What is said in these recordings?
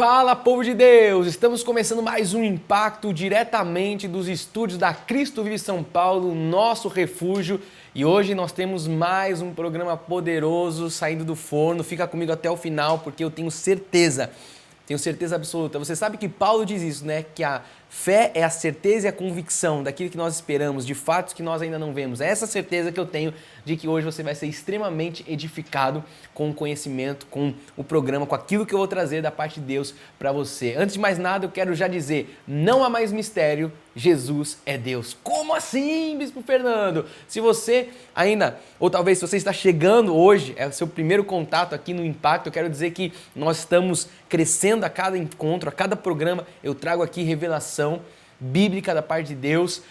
Fala, povo de Deus! Estamos começando mais um Impacto diretamente dos estúdios da Cristo Vive São Paulo, nosso refúgio. E hoje nós temos mais um programa poderoso saindo do forno. Fica comigo até o final porque eu tenho certeza absoluta. Você sabe que Paulo diz isso, né? Que a fé é a certeza e a convicção daquilo que nós esperamos, de fatos que nós ainda não vemos. É essa certeza que eu tenho de que hoje você vai ser extremamente edificado com o conhecimento, com o programa, com aquilo que eu vou trazer da parte de Deus para você. Antes de mais nada, eu quero já dizer, não há mais mistério, Jesus é Deus. Como assim, Bispo Fernando? Se você ainda, ou talvez se você está chegando hoje, é o seu primeiro contato aqui no Impacto, eu quero dizer que nós estamos crescendo a cada encontro, a cada programa, eu trago aqui revelação bíblica da parte de Deus,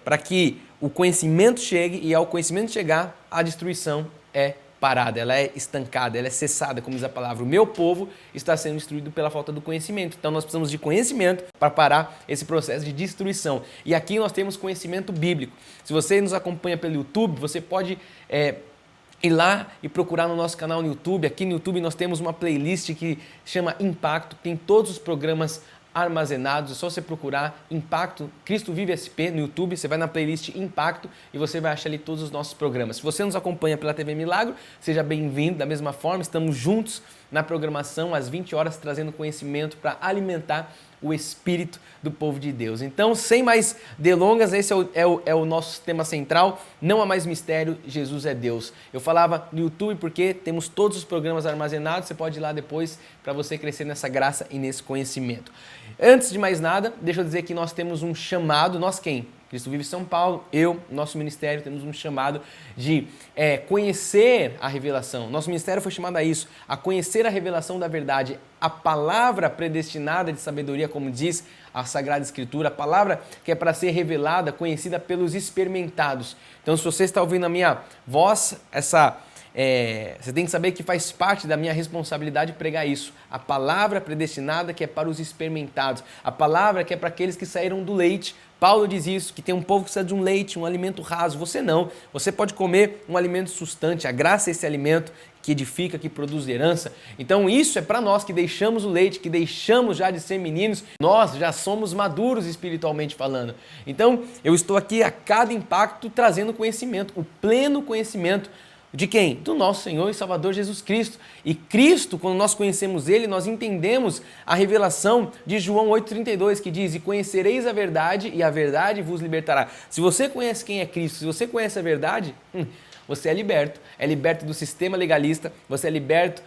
para que o conhecimento chegue e ao conhecimento chegar, a destruição é parada, ela é estancada, ela é cessada, como diz a palavra. O meu povo está sendo destruído pela falta do conhecimento. Então nós precisamos de conhecimento para parar esse processo de destruição. E aqui nós temos conhecimento bíblico. Se você nos acompanha pelo YouTube, você pode ir lá e procurar no nosso canal no YouTube. Aqui no YouTube nós temos uma playlist que chama Impacto, tem todos os programas armazenados, é só você procurar Impacto Cristo Vive SP no YouTube, você vai na playlist Impacto e você vai achar ali todos os nossos programas. Se você nos acompanha pela TV Milagro, seja bem-vindo da mesma forma, estamos juntos na programação às 20 horas trazendo conhecimento para alimentar o espírito do povo de Deus. Então, sem mais delongas, esse é o nosso tema central, não há mais mistério, Jesus é Deus. Eu falava no YouTube porque temos todos os programas armazenados, você pode ir lá depois para você crescer nessa graça e nesse conhecimento. Antes de mais nada, deixa eu dizer que nós temos um chamado, nós quem? Cristo Vive São Paulo, nosso ministério, temos um chamado de conhecer a revelação. Nosso ministério foi chamado a isso, a conhecer a revelação da verdade, a palavra predestinada de sabedoria, como diz a Sagrada Escritura, a palavra que é para ser revelada, conhecida pelos experimentados. Então, se você está ouvindo a minha voz, você tem que saber que faz parte da minha responsabilidade pregar isso. A palavra predestinada que é para os experimentados. A palavra que é para aqueles que saíram do leite. Paulo diz isso, que tem um povo que precisa de um leite, um alimento raso. Você não. Você pode comer um alimento sustante. A graça é esse alimento que edifica, que produz herança. Então isso é para nós que deixamos o leite, que deixamos já de ser meninos. Nós já somos maduros espiritualmente falando. Então eu estou aqui a cada impacto trazendo conhecimento, o pleno conhecimento. De quem? Do nosso Senhor e Salvador Jesus Cristo. E Cristo, quando nós conhecemos Ele, nós entendemos a revelação de João 8,32, que diz: e conhecereis a verdade, e a verdade vos libertará. Se você conhece quem é Cristo, se você conhece a verdade, você é liberto do sistema legalista, você é liberto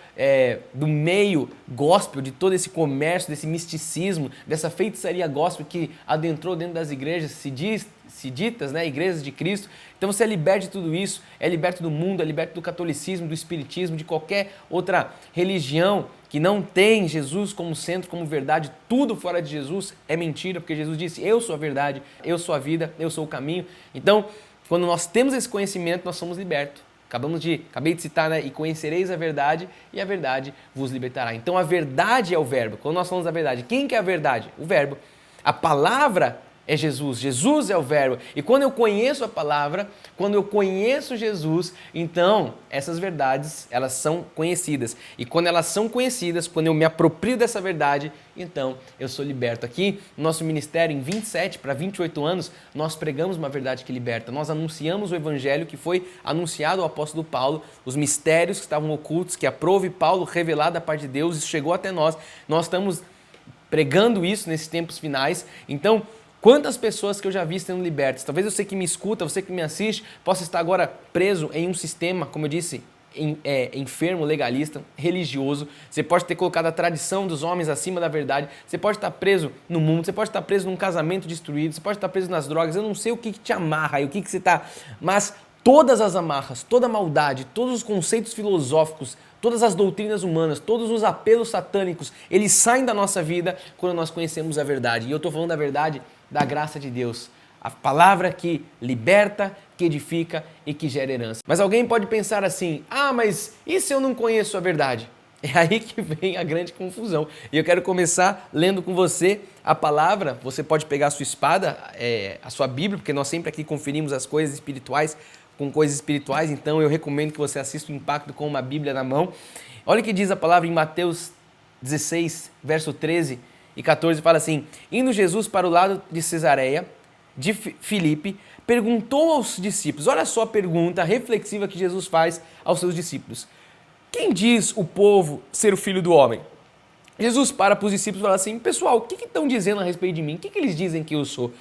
do meio gospel, de todo esse comércio, desse misticismo, dessa feitiçaria gospel que adentrou dentro das igrejas, se ditas, né, igrejas de Cristo. Então você é liberto de tudo isso, é liberto do mundo, é liberto do catolicismo, do espiritismo, de qualquer outra religião que não tem Jesus como centro, como verdade. Tudo fora de Jesus é mentira, porque Jesus disse: eu sou a verdade, eu sou a vida, eu sou o caminho. Então, quando nós temos esse conhecimento, nós somos libertos. Acabei de citar, né? E conhecereis a verdade, e a verdade vos libertará. Então a verdade é o verbo. Quando nós falamos da verdade, quem que é a verdade? O verbo. A palavra é Jesus, Jesus é o verbo. E quando eu conheço a palavra, quando eu conheço Jesus, então essas verdades, elas são conhecidas. E quando elas são conhecidas, quando eu me aproprio dessa verdade, então eu sou liberto. Aqui no nosso ministério, em 27 para 28 anos, nós pregamos uma verdade que liberta. Nós anunciamos o evangelho que foi anunciado ao apóstolo Paulo, os mistérios que estavam ocultos, que aprove Paulo revelar da parte de Deus, isso chegou até nós. Nós estamos pregando isso nesses tempos finais. Então, quantas pessoas que eu já vi sendo libertas? Talvez você que me escuta, você que me assiste, possa estar agora preso em um sistema, como eu disse, enfermo, legalista, religioso. Você pode ter colocado a tradição dos homens acima da verdade. Você pode estar preso no mundo, você pode estar preso num casamento destruído, você pode estar preso nas drogas. Eu não sei o que te amarra e o que você está... Mas todas as amarras, toda a maldade, todos os conceitos filosóficos, todas as doutrinas humanas, todos os apelos satânicos, eles saem da nossa vida quando nós conhecemos a verdade. E eu estou falando da verdade da graça de Deus. A palavra que liberta, que edifica e que gera herança. Mas alguém pode pensar assim: mas e se eu não conheço a verdade? É aí que vem a grande confusão. E eu quero começar lendo com você a palavra. Você pode pegar a sua espada, a sua Bíblia, porque nós sempre aqui conferimos as coisas espirituais com coisas espirituais, então eu recomendo que você assista o Impacto com uma Bíblia na mão. Olha o que diz a palavra em Mateus 16, verso 13 e 14, fala assim: indo Jesus para o lado de Cesareia, de Filipe, perguntou aos discípulos, olha só a pergunta reflexiva que Jesus faz aos seus discípulos: quem diz o povo ser o Filho do Homem? Jesus para os discípulos e fala assim: pessoal, o que estão dizendo a respeito de mim? O que eles dizem que eu sou?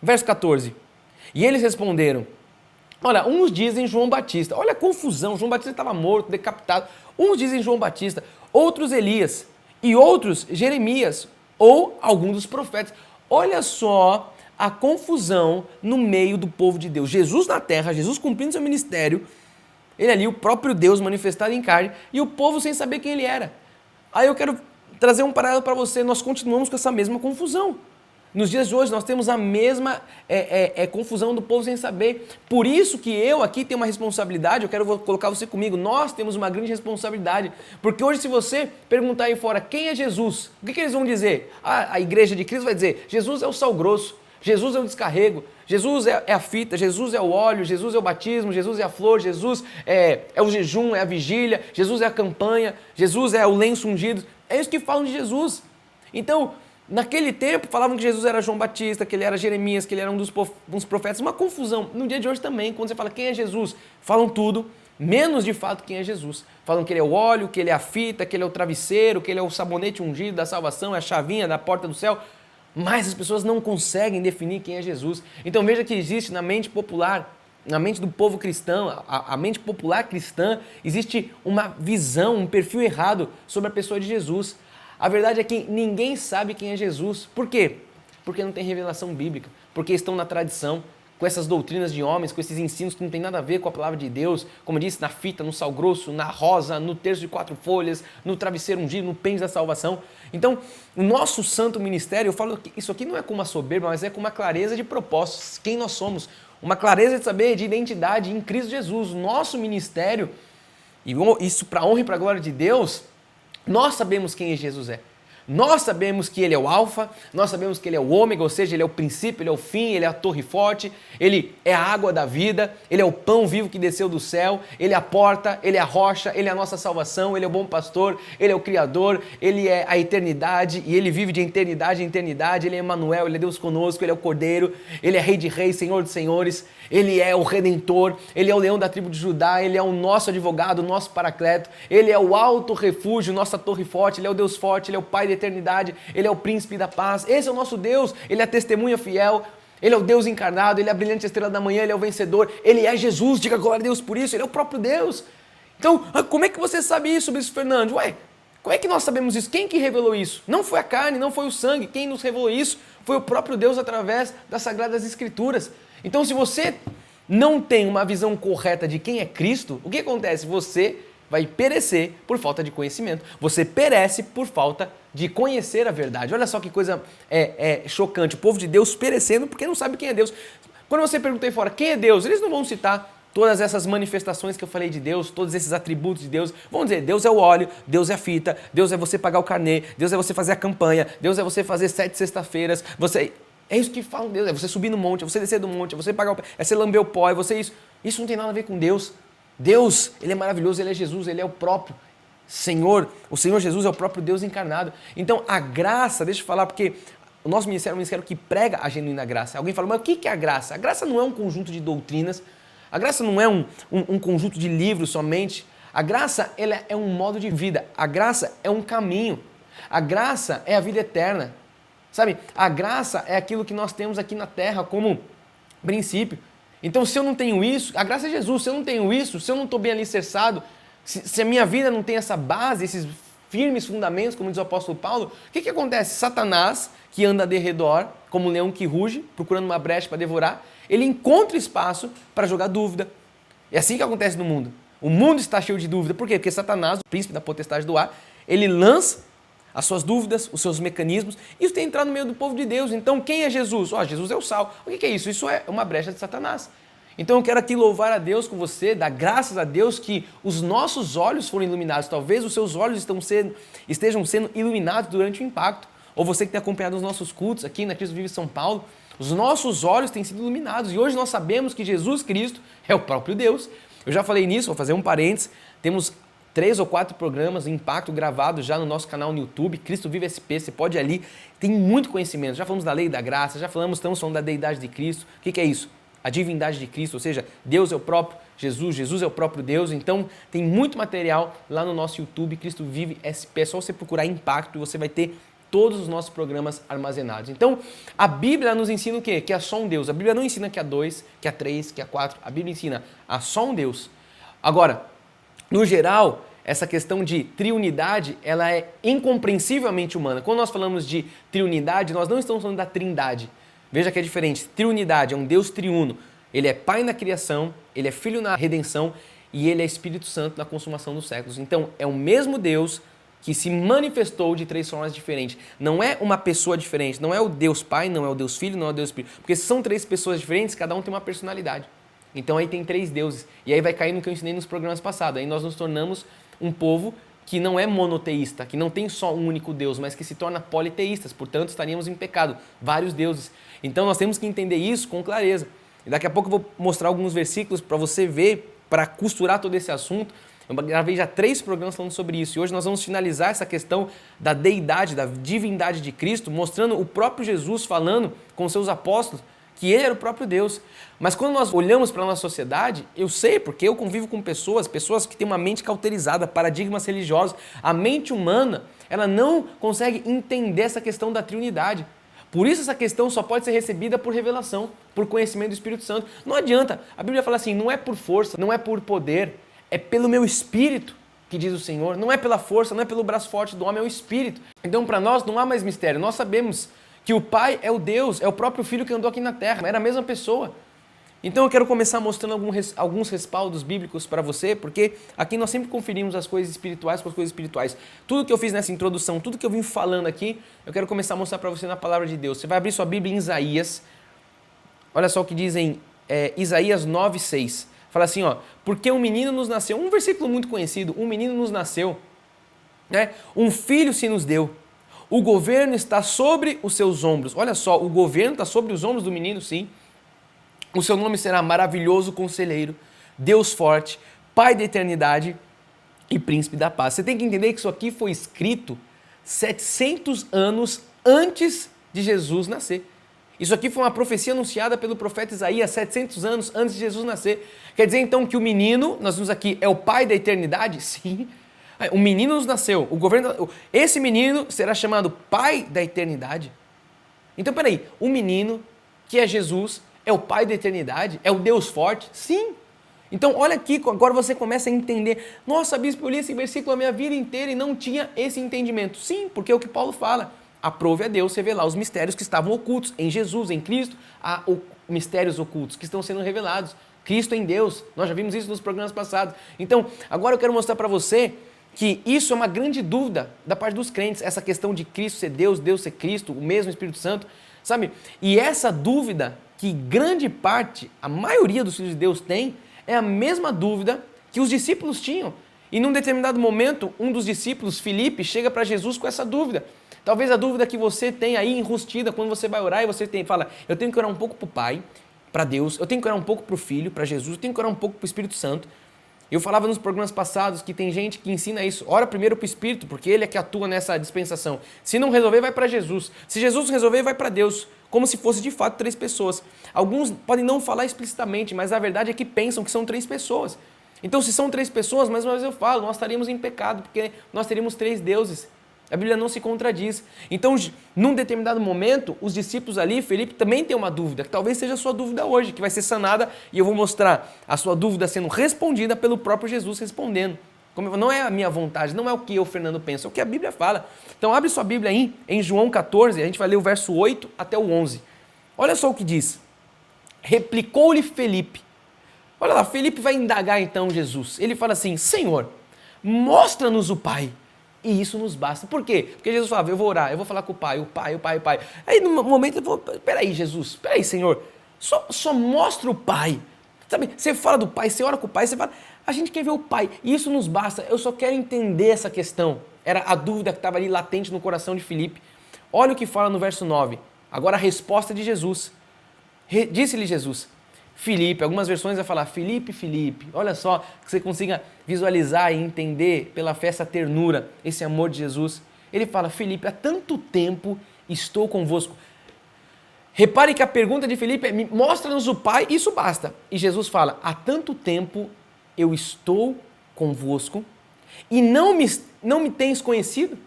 Verso 14, e eles responderam: olha, uns dizem João Batista. Olha a confusão, João Batista estava morto, decapitado. Uns dizem João Batista, outros Elias, e outros Jeremias, ou algum dos profetas. Olha só a confusão no meio do povo de Deus. Jesus na terra, Jesus cumprindo seu ministério, ele ali, o próprio Deus manifestado em carne, e o povo sem saber quem ele era. Aí eu quero trazer um paralelo para você, nós continuamos com essa mesma confusão. Nos dias de hoje nós temos a mesma confusão do povo sem saber. Por isso que eu aqui tenho uma responsabilidade, vou colocar você comigo, nós temos uma grande responsabilidade. Porque hoje se você perguntar aí fora quem é Jesus, o que eles vão dizer? A igreja de Cristo vai dizer: Jesus é o sal grosso, Jesus é o descarrego, Jesus é a fita, Jesus é o óleo, Jesus é o batismo, Jesus é a flor, Jesus é o jejum, é a vigília, Jesus é a campanha, Jesus é o lenço ungido. É isso que falam de Jesus. Então, naquele tempo, falavam que Jesus era João Batista, que ele era Jeremias, que ele era um dos profetas. Uma confusão. No dia de hoje também, quando você fala quem é Jesus, falam tudo, menos de fato quem é Jesus. Falam que ele é o óleo, que ele é a fita, que ele é o travesseiro, que ele é o sabonete ungido da salvação, é a chavinha da porta do céu. Mas as pessoas não conseguem definir quem é Jesus. Então veja que existe na mente popular, na mente do povo cristão, a mente popular cristã, existe uma visão, um perfil errado sobre a pessoa de Jesus. A verdade é que ninguém sabe quem é Jesus. Por quê? Porque não tem revelação bíblica, porque estão na tradição, com essas doutrinas de homens, com esses ensinos que não tem nada a ver com a palavra de Deus, como eu disse, na fita, no sal grosso, na rosa, no terço de 4 folhas, no travesseiro ungido, no pente da salvação. Então, o nosso santo ministério, eu falo que isso aqui não é com uma soberba, mas é com uma clareza de propósitos, quem nós somos, uma clareza de saber de identidade em Cristo Jesus. Nosso ministério, e isso para a honra e para a glória de Deus, nós sabemos quem Jesus é. Nós sabemos que ele é o alfa, nós sabemos que ele é o ômega, ou seja, ele é o princípio, ele é o fim, ele é a torre forte, ele é a água da vida, ele é o pão vivo que desceu do céu, ele é a porta, ele é a rocha, ele é a nossa salvação, ele é o bom pastor, ele é o criador, ele é a eternidade e ele vive de eternidade em eternidade, ele é Emmanuel, ele é Deus conosco, ele é o Cordeiro, ele é Rei de reis, Senhor de senhores, ele é o Redentor, ele é o leão da tribo de Judá, ele é o nosso advogado, o nosso paracleto, ele é o alto refúgio, nossa torre forte, ele é o Deus forte, ele é o Pai da eternidade, ele é o príncipe da paz, esse é o nosso Deus, ele é a testemunha fiel, ele é o Deus encarnado, ele é a brilhante estrela da manhã, ele é o vencedor, ele é Jesus, diga glória a Deus por isso, ele é o próprio Deus. Então, como é que você sabe isso, Bispo Fernando? Ué, como é que nós sabemos isso? Quem que revelou isso? Não foi a carne, não foi o sangue, quem nos revelou isso foi o próprio Deus através das Sagradas Escrituras. Então, se você não tem uma visão correta de quem é Cristo, o que acontece? Você vai perecer por falta de conhecimento. Você perece por falta de conhecer a verdade. Olha só que coisa chocante. O povo de Deus perecendo porque não sabe quem é Deus. Quando você pergunta aí fora quem é Deus, eles não vão citar todas essas manifestações que eu falei de Deus, todos esses atributos de Deus. Vão dizer, Deus é o óleo, Deus é a fita, Deus é você pagar o carnê, Deus é você fazer a campanha, Deus é você fazer 7 sexta-feiras, você... É isso que falam de Deus, é você subir no monte, é você descer do monte, é você pagar o pé, é você lamber o pó, é você isso. Isso não tem nada a ver com Deus. Deus, ele é maravilhoso, ele é Jesus, ele é o próprio Senhor. O Senhor Jesus é o próprio Deus encarnado. Então, a graça, deixa eu falar, porque o nosso ministério é um ministério que prega a genuína graça. Alguém fala, mas o que é a graça? A graça não é um conjunto de doutrinas, a graça não é um conjunto de livros somente. A graça, ela é um modo de vida. A graça é um caminho. A graça é a vida eterna. Sabe, a graça é aquilo que nós temos aqui na terra como princípio. Então, se eu não tenho isso, a graça é Jesus. Se eu não tenho isso, se eu não estou bem alicerçado, se a minha vida não tem essa base, esses firmes fundamentos, como diz o apóstolo Paulo, o que acontece? Satanás, que anda de redor, como um leão que ruge, procurando uma brecha para devorar, ele encontra espaço para jogar dúvida. É assim que acontece no mundo. O mundo está cheio de dúvida. Por quê? Porque Satanás, o príncipe da potestade do ar, ele lança as suas dúvidas, os seus mecanismos, isso tem entrado no meio do povo de Deus. Então, quem é Jesus? Jesus é o sal. O que é isso? Isso é uma brecha de Satanás. Então, eu quero aqui louvar a Deus com você, dar graças a Deus que os nossos olhos foram iluminados. Talvez os seus olhos estejam sendo iluminados durante o impacto. Ou você que tem acompanhado os nossos cultos aqui na Cristo Vive São Paulo, os nossos olhos têm sido iluminados. E hoje nós sabemos que Jesus Cristo é o próprio Deus. Eu já falei nisso, vou fazer um parênteses. Temos 3 ou 4 programas, Impacto, gravados já no nosso canal no YouTube, Cristo Vive SP, você pode ir ali, tem muito conhecimento. Já falamos da lei da graça, estamos falando da deidade de Cristo. O que é isso? A divindade de Cristo, ou seja, Deus é o próprio Jesus, Jesus é o próprio Deus. Então tem muito material lá no nosso YouTube, Cristo Vive SP, é só você procurar Impacto e você vai ter todos os nossos programas armazenados. Então, a Bíblia nos ensina o quê? Que há só um Deus. A Bíblia não ensina que há 2, que há 3, que há 4. A Bíblia ensina há só um Deus. Agora, no geral, essa questão de triunidade, ela é incompreensivelmente humana. Quando nós falamos de triunidade, nós não estamos falando da trindade. Veja que é diferente. Triunidade é um Deus triuno. Ele é Pai na criação, Ele é Filho na redenção e Ele é Espírito Santo na consumação dos séculos. Então, é o mesmo Deus que se manifestou de 3 formas diferentes. Não é uma pessoa diferente, não é o Deus Pai, não é o Deus Filho, não é o Deus Espírito. Porque se são 3 pessoas diferentes, cada um tem uma personalidade. Então aí tem 3 deuses. E aí vai cair no que eu ensinei nos programas passados. Aí nós nos tornamos um povo que não é monoteísta, que não tem só um único Deus, mas que se torna politeístas. Portanto, estaríamos em pecado. Vários deuses. Então nós temos que entender isso com clareza. E daqui a pouco eu vou mostrar alguns versículos para você ver, para costurar todo esse assunto. Eu gravei já 3 programas falando sobre isso. E hoje nós vamos finalizar essa questão da deidade, da divindade de Cristo, mostrando o próprio Jesus falando com seus apóstolos que ele era o próprio Deus. Mas quando nós olhamos para a nossa sociedade, eu sei, porque eu convivo com pessoas que têm uma mente cauterizada, paradigmas religiosos. A mente humana, ela não consegue entender essa questão da triunidade. Por isso essa questão só pode ser recebida por revelação, por conhecimento do Espírito Santo. Não adianta. A Bíblia fala assim, não é por força, não é por poder, é pelo meu Espírito, que diz o Senhor. Não é pela força, não é pelo braço forte do homem, é o Espírito. Então para nós não há mais mistério. Nós sabemos que o Pai é o Deus, é o próprio Filho que andou aqui na Terra, era a mesma pessoa. Então eu quero começar mostrando alguns respaldos bíblicos para você, porque aqui nós sempre conferimos as coisas espirituais com as coisas espirituais. Tudo que eu fiz nessa introdução, tudo que eu vim falando aqui, eu quero começar a mostrar para você na Palavra de Deus. Você vai abrir sua Bíblia em Isaías, olha só o que diz em Isaías 9:6. Fala assim, ó, porque um menino nos nasceu, um versículo muito conhecido, um menino nos nasceu, né? Um filho se nos deu. O governo está sobre os seus ombros. Olha só, o governo está sobre os ombros do menino, sim. O seu nome será Maravilhoso Conselheiro, Deus Forte, Pai da Eternidade e Príncipe da Paz. Você tem que entender que isso aqui foi escrito 700 anos antes de Jesus nascer. Isso aqui foi uma profecia anunciada pelo profeta Isaías 700 anos antes de Jesus nascer. Quer dizer então que o menino, nós vimos aqui, é o Pai da Eternidade? Sim. O menino nos nasceu, esse menino será chamado Pai da Eternidade. Então, peraí, o menino, que é Jesus, é o Pai da Eternidade? É o Deus Forte? Sim. Então, olha aqui, agora você começa a entender. Nossa, bispo, eu li esse versículo a minha vida inteira e não tinha esse entendimento. Sim, porque é o que Paulo fala. Aprove a Deus revelar os mistérios que estavam ocultos em Jesus, em Cristo. Há mistérios ocultos que estão sendo revelados. Cristo em Deus. Nós já vimos isso nos programas passados. Então, agora eu quero mostrar para você que isso é uma grande dúvida da parte dos crentes, essa questão de Cristo ser Deus, Deus ser Cristo, o mesmo Espírito Santo, sabe? E essa dúvida que grande parte, a maioria dos filhos de Deus tem, é a mesma dúvida que os discípulos tinham. E num determinado momento, um dos discípulos, Filipe, chega para Jesus com essa dúvida. Talvez a dúvida que você tem aí enrustida quando você vai orar e você fala, eu tenho que orar um pouco para o Pai, para Deus, eu tenho que orar um pouco para o Filho, para Jesus, eu tenho que orar um pouco para o Espírito Santo. Eu falava nos programas passados que tem gente que ensina isso. Ora primeiro para o Espírito, porque ele é que atua nessa dispensação. Se não resolver, vai para Jesus. Se Jesus resolver, vai para Deus. Como se fosse de fato 3 pessoas. Alguns podem não falar explicitamente, mas a verdade é que pensam que são 3 pessoas. Então, se são 3 pessoas, mais uma vez eu falo, nós estaríamos em pecado, porque nós teríamos 3 deuses. A Bíblia não se contradiz. Então, num determinado momento, os discípulos ali, Felipe, também tem uma dúvida, que talvez seja a sua dúvida hoje, que vai ser sanada, e eu vou mostrar a sua dúvida sendo respondida pelo próprio Jesus respondendo. Não é a minha vontade, não é o que eu, Fernando, penso, é o que a Bíblia fala. Então, abre sua Bíblia aí, em João 14, a gente vai ler o verso 8 até o 11. Olha só o que diz. Replicou-lhe Felipe. Olha lá, Felipe vai indagar então Jesus. Ele fala assim, Senhor, mostra-nos o Pai. E isso nos basta. Por quê? Porque Jesus falava, eu vou orar, eu vou falar com o Pai. Aí no momento eu vou, peraí Jesus, peraí Senhor, só mostra o Pai. Sabe, você fala do Pai, você ora com o Pai, você fala, a gente quer ver o Pai. E isso nos basta, eu só quero entender essa questão. Era a dúvida que estava ali latente no coração de Filipe. Olha o que fala no verso 9. Agora a resposta de Jesus. Disse-lhe Jesus, Filipe. Algumas versões vai falar Filipe, Filipe. Olha só, que você consiga visualizar e entender pela fé essa ternura, esse amor de Jesus. Ele fala, Filipe, há tanto tempo estou convosco. Repare que a pergunta de Filipe é, mostra-nos o Pai, isso basta. E Jesus fala, há tanto tempo eu estou convosco e não me tens conhecido?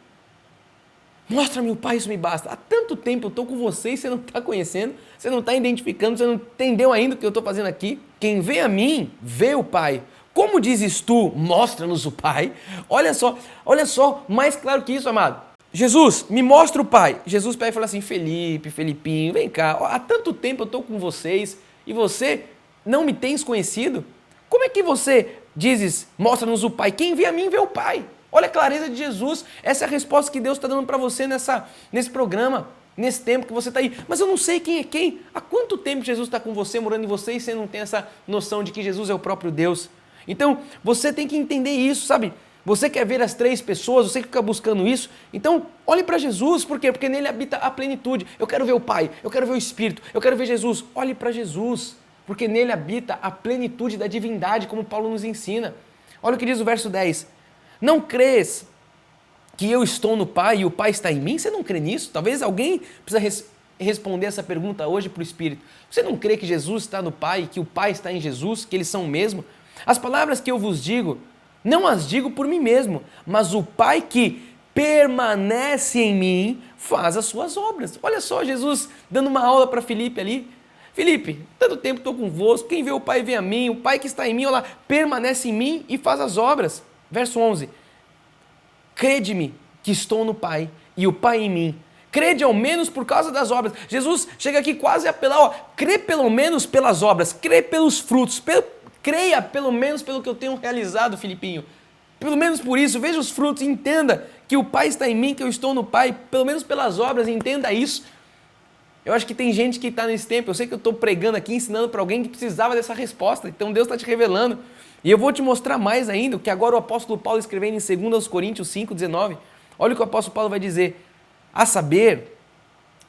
Mostra-me o Pai, isso me basta. Há tanto tempo eu estou com você e você não está conhecendo, você não está identificando, você não entendeu ainda o que eu estou fazendo aqui. Quem vê a mim, vê o Pai. Como dizes tu, mostra-nos o Pai. Olha só, mais claro que isso, amado. Jesus, me mostra o Pai. Jesus pega e fala assim, Felipe, Felipinho, vem cá. Há tanto tempo eu estou com vocês e você não me tens conhecido? Como é que você dizes, mostra-nos o Pai? Quem vê a mim, vê o Pai. Olha a clareza de Jesus. Essa é a resposta que Deus está dando para você nesse programa, nesse tempo que você está aí. Mas eu não sei quem é quem. Há quanto tempo Jesus está com você, morando em você, e você não tem essa noção de que Jesus é o próprio Deus? Então, você tem que entender isso, sabe? Você quer ver as três pessoas, você que fica buscando isso, então olhe para Jesus. Por quê? Porque nele habita a plenitude. Eu quero ver o Pai, eu quero ver o Espírito, eu quero ver Jesus. Olhe para Jesus, porque nele habita a plenitude da divindade, como Paulo nos ensina. Olha o que diz o verso 10. Não crês que eu estou no Pai e o Pai está em mim? Você não crê nisso? Talvez alguém precisa responder essa pergunta hoje para o Espírito. Você não crê que Jesus está no Pai, que o Pai está em Jesus, que eles são o mesmo? As palavras que eu vos digo, não as digo por mim mesmo, mas o Pai que permanece em mim faz as suas obras. Olha só, Jesus dando uma aula para Filipe ali. Filipe, tanto tempo estou convosco, quem vê o Pai vê a mim, o Pai que está em mim, olha lá, permanece em mim e faz as obras. Verso 11, crede-me que estou no Pai e o Pai em mim. Crede ao menos por causa das obras. Jesus chega aqui quase a apelar, crê pelo menos pelas obras, crê pelos frutos, creia pelo menos pelo que eu tenho realizado, Filipinho. Pelo menos por isso, veja os frutos, entenda que o Pai está em mim, que eu estou no Pai, pelo menos pelas obras, entenda isso. Eu acho que tem gente que está nesse tempo, eu sei que eu estou pregando aqui, ensinando para alguém que precisava dessa resposta, então Deus está te revelando. E eu vou te mostrar mais ainda, o que agora o apóstolo Paulo escrevendo em 2 Coríntios 5,19, olha o que o apóstolo Paulo vai dizer, a saber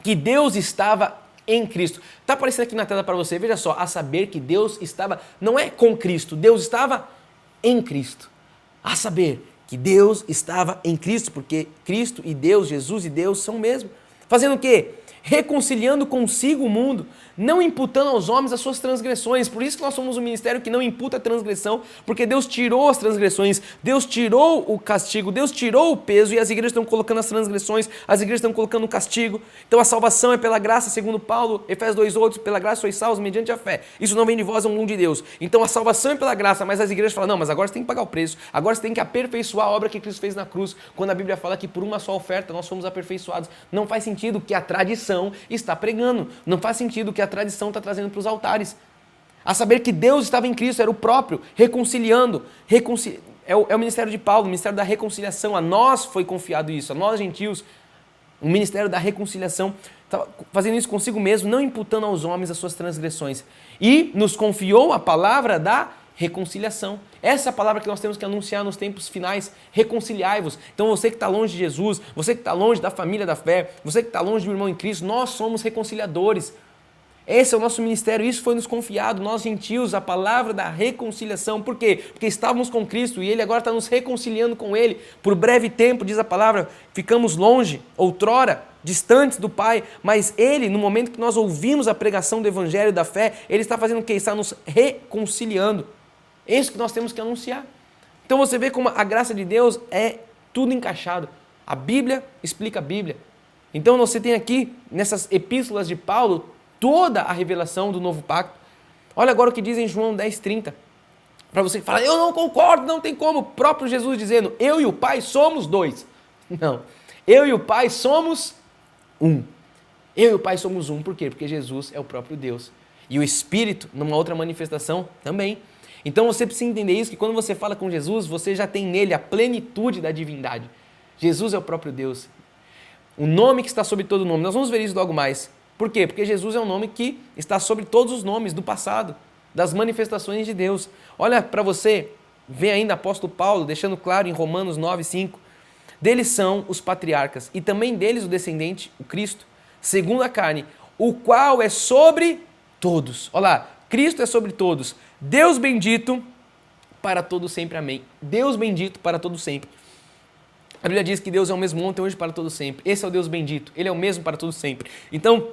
que Deus estava em Cristo. Está aparecendo aqui na tela para você, veja só, a saber que Deus estava, não é com Cristo, Deus estava em Cristo. A saber que Deus estava em Cristo, porque Cristo e Deus, Jesus e Deus são o mesmo. Fazendo o quê? Reconciliando consigo o mundo, não imputando aos homens as suas transgressões. Por isso que nós somos um ministério que não imputa a transgressão, porque Deus tirou as transgressões, Deus tirou o castigo, Deus tirou o peso e as igrejas estão colocando as transgressões, as igrejas estão colocando o castigo. Então a salvação é pela graça, segundo Paulo, Efésios 2:8, pela graça sois salvos mediante a fé. Isso não vem de vós, é um dom de Deus. Então a salvação é pela graça, mas as igrejas falam, não, mas agora você tem que pagar o preço, agora você tem que aperfeiçoar a obra que Cristo fez na cruz, quando a Bíblia fala que por uma só oferta nós somos aperfeiçoados. Não faz sentido que a tradição está pregando. Não faz sentido que a tradição está trazendo para os altares. A saber que Deus estava em Cristo, era o próprio, reconciliando. É o ministério de Paulo, o ministério da reconciliação. A nós foi confiado isso, a nós gentios, o ministério da reconciliação, fazendo isso consigo mesmo, não imputando aos homens as suas transgressões. E nos confiou a palavra da reconciliação. Essa é a palavra que nós temos que anunciar nos tempos finais, reconciliai-vos. Então você que está longe de Jesus, você que está longe da família da fé, você que está longe do irmão em Cristo, nós somos reconciliadores. Esse é o nosso ministério, isso foi nos confiado, nós gentios, a palavra da reconciliação. Por quê? Porque estávamos com Cristo e Ele agora está nos reconciliando com Ele. Por breve tempo, diz a palavra, ficamos longe, outrora, distantes do Pai, mas Ele, no momento que nós ouvimos a pregação do Evangelho da fé, Ele está fazendo o quê? Está nos reconciliando. É isso que nós temos que anunciar. Então você vê como a graça de Deus é tudo encaixado. A Bíblia explica a Bíblia. Então você tem aqui, nessas epístolas de Paulo, toda a revelação do novo pacto. Olha agora o que diz em João 10,30. Para você que fala, eu não concordo, não tem como. O próprio Jesus dizendo, eu e o Pai somos dois. Não, eu e o Pai somos um. Eu e o Pai somos um. Por quê? Porque Jesus é o próprio Deus. E o Espírito, numa outra manifestação, também. Então você precisa entender isso, que quando você fala com Jesus, você já tem nele a plenitude da divindade. Jesus é o próprio Deus. O nome que está sobre todo nome. Nós vamos ver isso logo mais. Por quê? Porque Jesus é um nome que está sobre todos os nomes do passado, das manifestações de Deus. Olha para você, vê ainda o apóstolo Paulo, deixando claro em Romanos 9:5. Deles são os patriarcas, e também deles o descendente, o Cristo, segundo a carne, o qual é sobre todos. Olha lá, Cristo é sobre todos. Deus bendito para todo sempre. Amém. Deus bendito para todo sempre. A Bíblia diz que Deus é o mesmo ontem, hoje, para todo sempre. Esse é o Deus bendito. Ele é o mesmo para todo sempre. Então,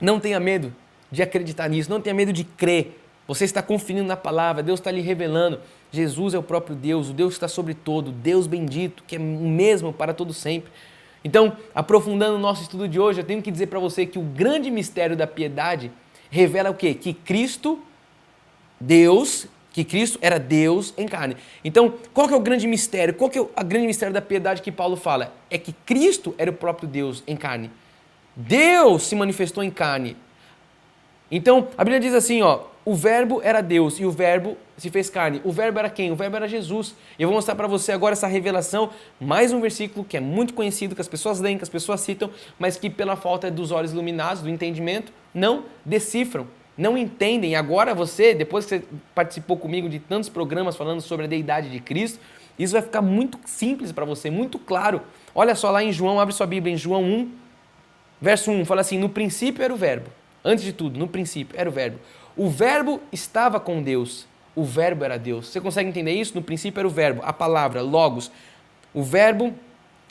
não tenha medo de acreditar nisso. Não tenha medo de crer. Você está conferindo na palavra. Deus está lhe revelando. Jesus é o próprio Deus. O Deus que está sobre todo. Deus bendito, que é o mesmo para todo sempre. Então, aprofundando o nosso estudo de hoje, eu tenho que dizer para você que o grande mistério da piedade revela o quê? Que Cristo era Deus em carne. Então, qual que é o grande mistério? Qual que é o grande mistério da piedade que Paulo fala? É que Cristo era o próprio Deus em carne. Deus se manifestou em carne. Então, a Bíblia diz assim, o verbo era Deus e o verbo se fez carne. O verbo era quem? O verbo era Jesus. E eu vou mostrar para você agora essa revelação, mais um versículo que é muito conhecido, que as pessoas leem, que as pessoas citam, mas que pela falta dos olhos iluminados, do entendimento, não decifram, não entendem. E agora você, depois que você participou comigo de tantos programas falando sobre a deidade de Cristo, isso vai ficar muito simples para você, muito claro. Olha só lá em João, abre sua Bíblia em João 1, verso 1, fala assim, no princípio era o verbo. Antes de tudo, no princípio era o verbo. O verbo estava com Deus. O verbo era Deus. Você consegue entender isso? No princípio era o verbo, a palavra, logos. O verbo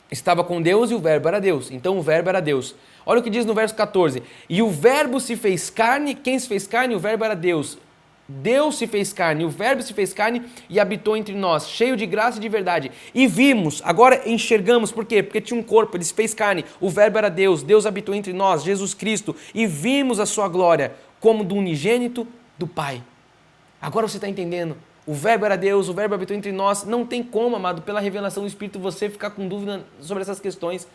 estava com Deus e o verbo era Deus. Então o verbo era Deus. Olha o que diz no verso 14. E o verbo se fez carne. Quem se fez carne? O verbo era Deus. Deus se fez carne, o verbo se fez carne e habitou entre nós, cheio de graça e de verdade. E vimos, agora enxergamos, por quê? Porque tinha um corpo, ele se fez carne, o verbo era Deus, Deus habitou entre nós, Jesus Cristo, e vimos a sua glória como do unigênito do Pai. Agora você está entendendo? O verbo era Deus, o verbo habitou entre nós. Não tem como, amado, pela revelação do Espírito, você ficar com dúvida sobre essas questões.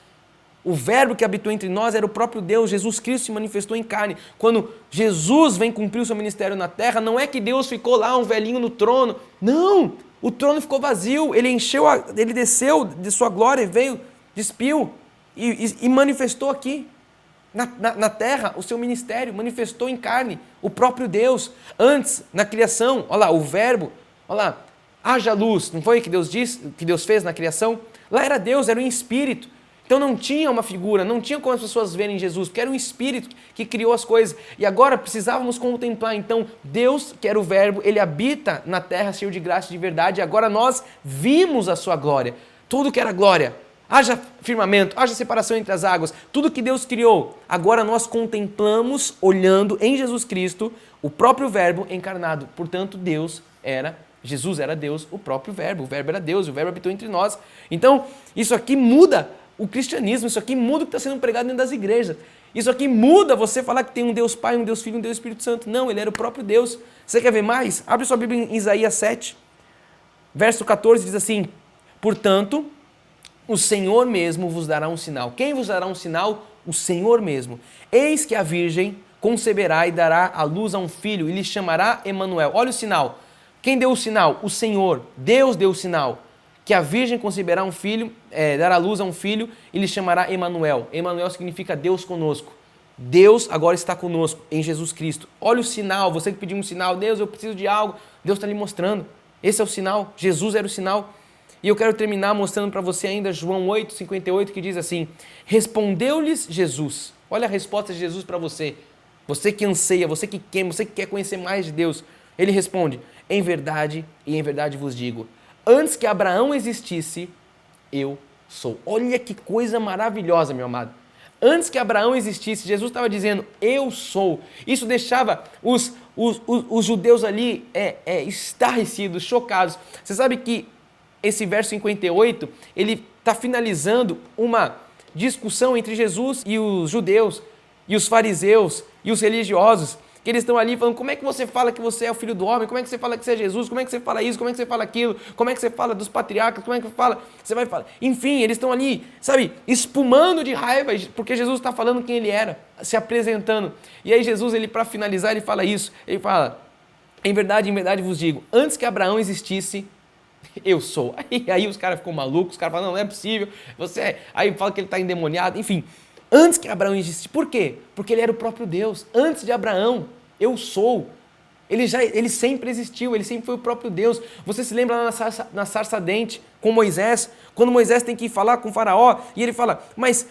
O verbo que habitou entre nós era o próprio Deus, Jesus Cristo se manifestou em carne. Quando Jesus vem cumprir o seu ministério na terra, não é que Deus ficou lá, um velhinho no trono. Não! O trono ficou vazio, ele desceu de sua glória, veio, despiu e manifestou aqui. Na terra, o seu ministério manifestou em carne, o próprio Deus. Antes, na criação, olha lá, o verbo, olha lá, haja luz, não foi que Deus disse, que Deus fez na criação? Lá era Deus, era um espírito. Então não tinha uma figura, não tinha como as pessoas verem Jesus, porque era um espírito que criou as coisas. E agora precisávamos contemplar, então, Deus, que era o verbo, ele habita na terra cheio de graça e de verdade, e agora nós vimos a sua glória. Tudo que era glória, haja firmamento, haja separação entre as águas, tudo que Deus criou. Agora nós contemplamos, olhando em Jesus Cristo, o próprio verbo encarnado. Portanto, Jesus era Deus, o próprio verbo era Deus, o verbo habitou entre nós. Então, isso aqui muda o cristianismo, isso aqui muda o que está sendo pregado dentro das igrejas. Isso aqui muda você falar que tem um Deus Pai, um Deus Filho, um Deus Espírito Santo. Não, ele era o próprio Deus. Você quer ver mais? Abre sua Bíblia em Isaías 7, verso 14, diz assim, portanto, o Senhor mesmo vos dará um sinal. Quem vos dará um sinal? O Senhor mesmo. Eis que a virgem conceberá e dará à luz a um filho e lhe chamará Emanuel. Olha o sinal. Quem deu o sinal? O Senhor. Deus deu o sinal. Que a virgem conceberá um filho, dará à luz a um filho e lhe chamará Emanuel. Emanuel significa Deus conosco. Deus agora está conosco em Jesus Cristo. Olha o sinal, você que pediu um sinal, Deus, eu preciso de algo, Deus está lhe mostrando. Esse é o sinal, Jesus era o sinal. E eu quero terminar mostrando para você ainda João 8, 58, que diz assim, respondeu-lhes Jesus. Olha a resposta de Jesus para você. Você que anseia, você que quer, você que quer conhecer mais de Deus. Ele responde, em verdade vos digo, antes que Abraão existisse, eu sou. Olha que coisa maravilhosa, meu amado. Antes que Abraão existisse, Jesus estava dizendo, eu sou. Isso deixava os judeus ali estarrecidos, chocados. Você sabe que esse verso 58, ele está finalizando uma discussão entre Jesus e os judeus, e os fariseus, e os religiosos, que eles estão ali falando, como é que você fala que você é o Filho do Homem? Como é que você fala que você é Jesus? Como é que você fala isso? Como é que você fala aquilo? Como é que você fala dos patriarcas? Como é que fala? Você vai falar. Enfim, eles estão ali, sabe, espumando de raiva, porque Jesus está falando quem ele era, se apresentando. E aí Jesus, ele para finalizar, ele fala isso. Ele fala, em verdade vos digo, antes que Abraão existisse, eu sou. Aí os caras ficam malucos, os caras falam, não é possível, aí fala que ele está endemoniado, enfim. Antes que Abraão existisse. Por quê? Porque ele era o próprio Deus. Antes de Abraão, eu sou. Ele sempre existiu, ele sempre foi o próprio Deus. Você se lembra lá na sarça ardente com Moisés? Quando Moisés tem que ir falar com o faraó, e ele fala, mas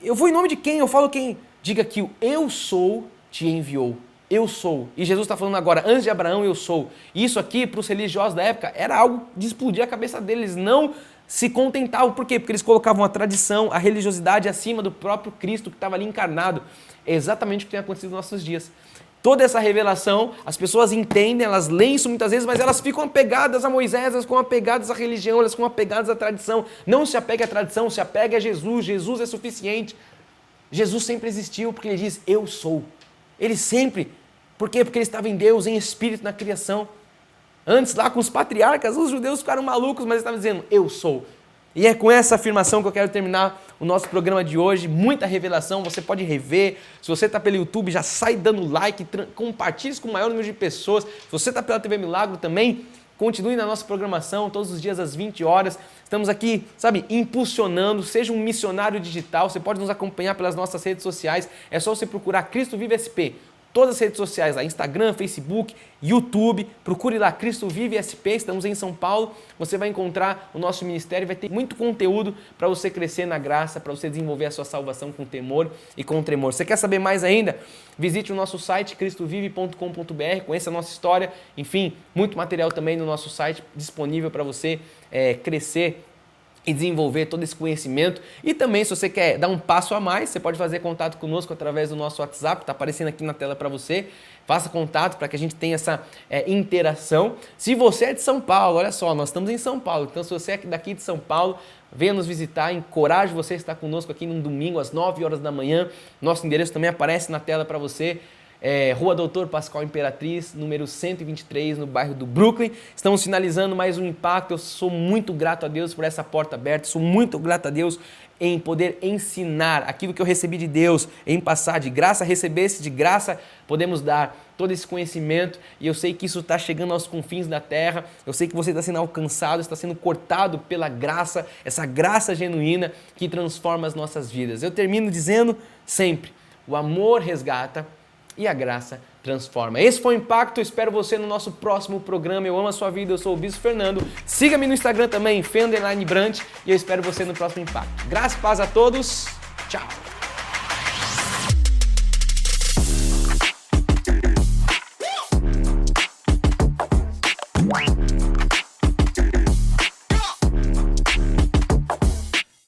eu vou em nome de quem? Eu falo quem? Diga que o eu sou te enviou. eu sou. E Jesus está falando agora, antes de Abraão, eu sou. Isso aqui, para os religiosos da época, era algo de explodir a cabeça deles. Não se contentavam. Por quê? Porque eles colocavam a tradição, a religiosidade acima do próprio Cristo que estava ali encarnado. É exatamente o que tem acontecido nos nossos dias. Toda essa revelação, as pessoas entendem, elas leem isso muitas vezes, mas elas ficam apegadas a Moisés, elas ficam apegadas à religião, elas ficam apegadas à tradição. Não se apegue à tradição, se apegue a Jesus. Jesus é suficiente. Jesus sempre existiu porque ele diz, eu sou. Ele sempre. Por quê? Porque ele estava em Deus, em espírito, na criação. Antes, lá com os patriarcas, os judeus ficaram malucos, mas ele estava dizendo, eu sou. E é com essa afirmação que eu quero terminar o nosso programa de hoje. Muita revelação, você pode rever. Se você está pelo YouTube, já sai dando like, compartilhe isso com o maior número de pessoas. Se você está pela TV Milagro também, continue na nossa programação, todos os dias às 20 horas. Estamos aqui, impulsionando. Seja um missionário digital. Você pode nos acompanhar pelas nossas redes sociais. É só você procurar Cristo Vive SP. Todas as redes sociais lá, Instagram, Facebook, YouTube, procure lá Cristo Vive SP, estamos em São Paulo, você vai encontrar o nosso ministério, vai ter muito conteúdo para você crescer na graça, para você desenvolver a sua salvação com temor e com tremor. Você quer saber mais ainda? Visite o nosso site cristovive.com.br, conheça a nossa história, enfim, muito material também no nosso site disponível para você crescer e desenvolver todo esse conhecimento. E também, se você quer dar um passo a mais, você pode fazer contato conosco através do nosso WhatsApp, está aparecendo aqui na tela para você. Faça contato para que a gente tenha essa interação. Se você é de São Paulo, olha só, nós estamos em São Paulo, então se você é daqui de São Paulo, venha nos visitar, encorajo você a estar conosco aqui num domingo às 9 horas da manhã. Nosso endereço também aparece na tela para você. Rua Doutor Pascoal Imperatriz, número 123, no bairro do Brooklyn. Estamos finalizando mais um impacto. Eu sou muito grato a Deus por essa porta aberta, sou muito grato a Deus em poder ensinar aquilo que eu recebi de Deus, em passar de graça, recebesse de graça, podemos dar todo esse conhecimento, e eu sei que isso está chegando aos confins da terra, eu sei que você está sendo alcançado, está sendo cortado pela graça, essa graça genuína que transforma as nossas vidas. Eu termino dizendo sempre, o amor resgata, e a graça transforma. Esse foi o Impacto, eu espero você no nosso próximo programa. Eu amo a sua vida, eu sou o Bispo Fernando. Siga-me no Instagram também, Fê_Brant, e eu espero você no próximo Impacto. Graça e paz a todos, tchau!